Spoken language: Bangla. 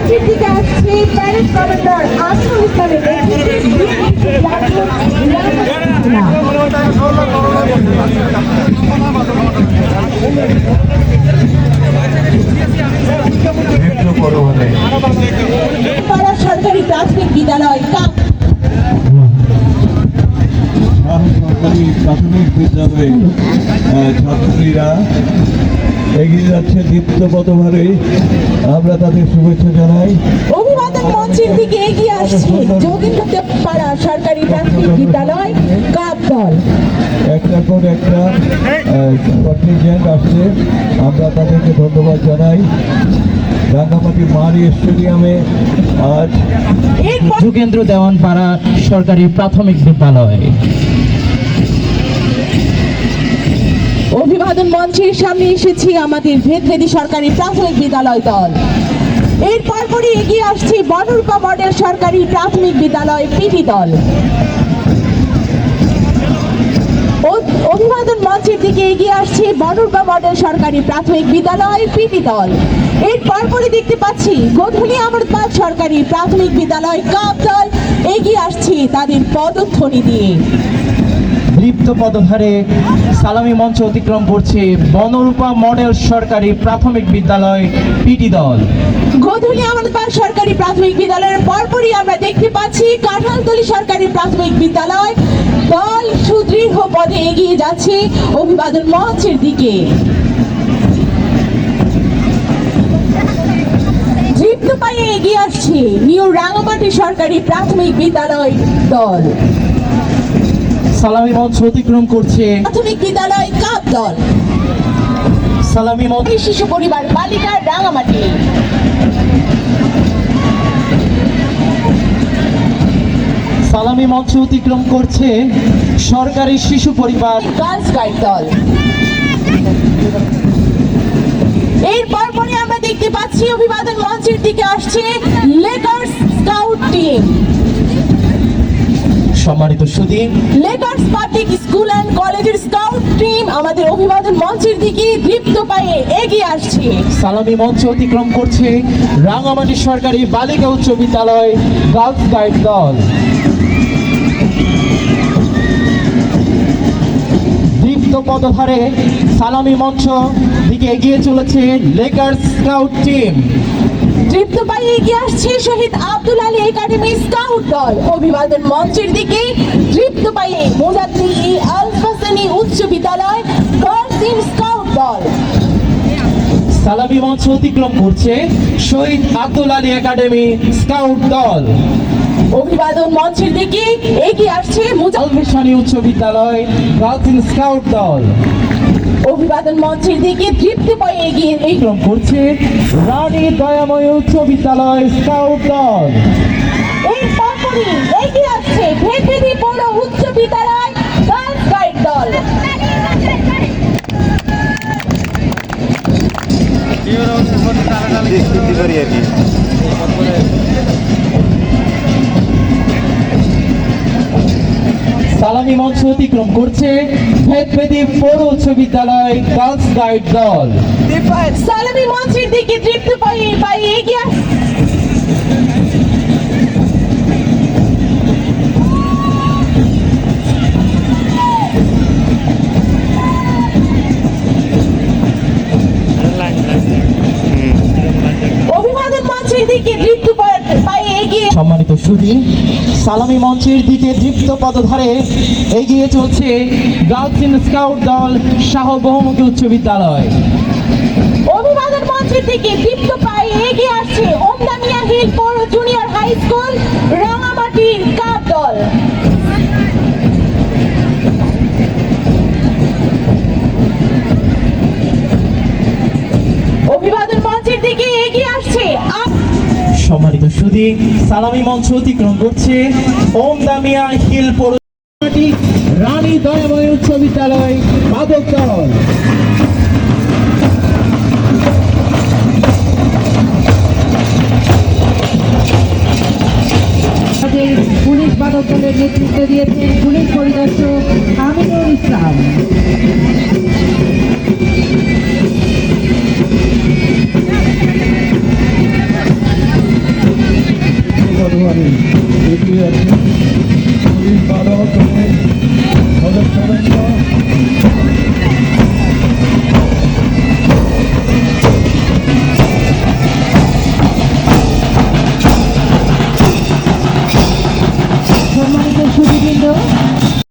মঞ্চের দিকে আসছে প্যারেড কমান্ডার আসিফুল ইসলামের সরকারি প্রাথমিক বিদ্যালয় সরকারি প্রাথমিক বিদ্যালয়ে ছাত্রীরা এগিয়ে যাচ্ছে দীপ্ত পথভারে। আমরা তাদের শুভেচ্ছা জানাই। অভিবাদন মঞ্চের দিকে এগিয়ে আসছে যোগীন্দ্রপাড়া সরকারি প্রাথমিক বিদ্যালয় কাপ দল। একটার পর একটা কন্টিনজেন্ট আসছে, আমরা তাদেরকে ধন্যবাদ জানাই। রাঙ্গামাটি মারি স্টেডিয়ামে আজ যোগেন্দ্র দেওয়ানপাড়া সরকারি প্রাথমিক বিদ্যালয়। অভিবাদন মঞ্চের সামনে এসেছি আমাদের ভেদভেদী সরকারি প্রাথমিক বিদ্যালয় দল। এর পরপরই এগিয়ে আসছে বনরূপা মডেল সরকারি প্রাথমিক বিদ্যালয় পিটি দল। অভিবাদন মঞ্চের দিকে এগিয়ে আসছে বনরূপা মডেল সরকারি প্রাথমিক বিদ্যালয় পিটি দল। এর পরপরই দেখতে পাচ্ছি গোধূলি আমরপাড়া সরকারি প্রাথমিক বিদ্যালয় কাপ দল এগিয়ে আসছে তাদের পদধ্বনি দিয়ে। দীপ্ত পদধারে সালামি মঞ্চ অতিক্রম করছে বনরূপা মডেল সরকারি প্রাথমিক বিদ্যালয় পিটি দল। গোধূলি আমরপাড়া সরকারি প্রাথমিক বিদ্যালয়ের পরপরই আমরা দেখতে পাচ্ছি কাঁঠালতলী সরকারি প্রাথমিক বিদ্যালয় দল সুদৃঢ় পদে এগিয়ে যাচ্ছে অভিবাদন মঞ্চের দিকে। দীপ্ত পায়ে এগিয়ে আসছে নিউ রাঙ্গামাটি সরকারি প্রাথমিক বিদ্যালয় দল। সালামি মঞ্চ অতিক্রম করছে প্রাথমিক বিদ্যালয় কাপ দল। সালামি মঞ্চ শিশু পরিবার বালিকা রাঙ্গামাটি। সালামি মঞ্চ অতিক্রম করছে সরকারি শিশু পরিবার গার্লস গাইড দল। এর পরপরই আমরা দেখতে পাচ্ছি অভিবাদন মঞ্চের দিকে আসছে লেকার্স স্কাউট টিম। সম্মানিত সুধী, লেকার্স পাবলিক স্কুল অ্যান্ড কলেজের স্কাউট টিম আমাদের অভিবাদন মঞ্চের দিকে দীপ্ত পায়ে এগিয়ে আসছে। সালামি মঞ্চ অতিক্রম করছে রাঙ্গামাটি সরকারি বালিকা উচ্চ বিদ্যালয় গার্লস গাইড দল। দীপ্ত পদধারে সালামি মঞ্চ দিকে এগিয়ে চলেছে লেকার্স স্কাউট টিম। দীপ্ত পায়ে এগিয়ে আসছে শহীদ আব্দুল আলী একাডেমি স্কাউট দল। অভিবাদন মঞ্চের দিকে দীপ্ত পায়ে মোজাদ্দি আল হাসানি উচ্চ বিদ্যালয় গার্লস ইন স্কাউট দল। সালামি মঞ্চ অতিক্রম করছে শহীদ আব্দুল আলী একাডেমি স্কাউট দল। অভিবাদন মঞ্চের দিকে এগিয়ে আসছে আলমেশানি উচ্চ বিদ্যালয় গার্লস ইন স্কাউট দল। অভিবাদন মঞ্চের দিকে দীপ্ত পায়ে এগিয়ে অতিক্রম করছে রানী দয়াময় উচ্চ বিদ্যালয় স্কাউট দল। এই পরপরই এগিয়ে আসছে ভেদভেদী পৌর উচ্চ বিদ্যালয় গার্লস গাইড দল। সালামি মঞ্চ অতিক্রম করছে ভেদভেদী পৌর উচ্চ বিদ্যালয় গার্লস গাইড দল। সালামি মঞ্চের দিকে দীপ্ত পায়ে এগিয়ে অভিবাদন মঞ্চের দিকে দীপ্ত পায়ে এগিয়ে। সম্মানিত সুধী, সালামি মঞ্চের দিকে দীপ্ত পদধারে এগিয়ে চলছে গার্লস ইন স্কাউট দল শাহ বহুমুখী উচ্চ বিদ্যালয়। অভিবাদন মঞ্চের দিকে দীপ্ত পায়ে এগিয়ে আসছে ওমদামিয়া হিল পৌর জুনিয়র হাই স্কুল রাঙ্গামাটির কাপ দল। অভিবাদন মঞ্চের দিকে এগিয়ে আসছে সম্মানিত সুধী, সালামি মঞ্চ অতিক্রম করছে ওমদামিয়া হিল পৌর রানী দয়াময় উচ্চ বিদ্যালয় মাদক দল। পুলিশ বাদক দলের নেতৃত্ব দিয়েছেন পুলিশ পরিদর্শক আমিনুল ইসলাম। সংগ্রাহক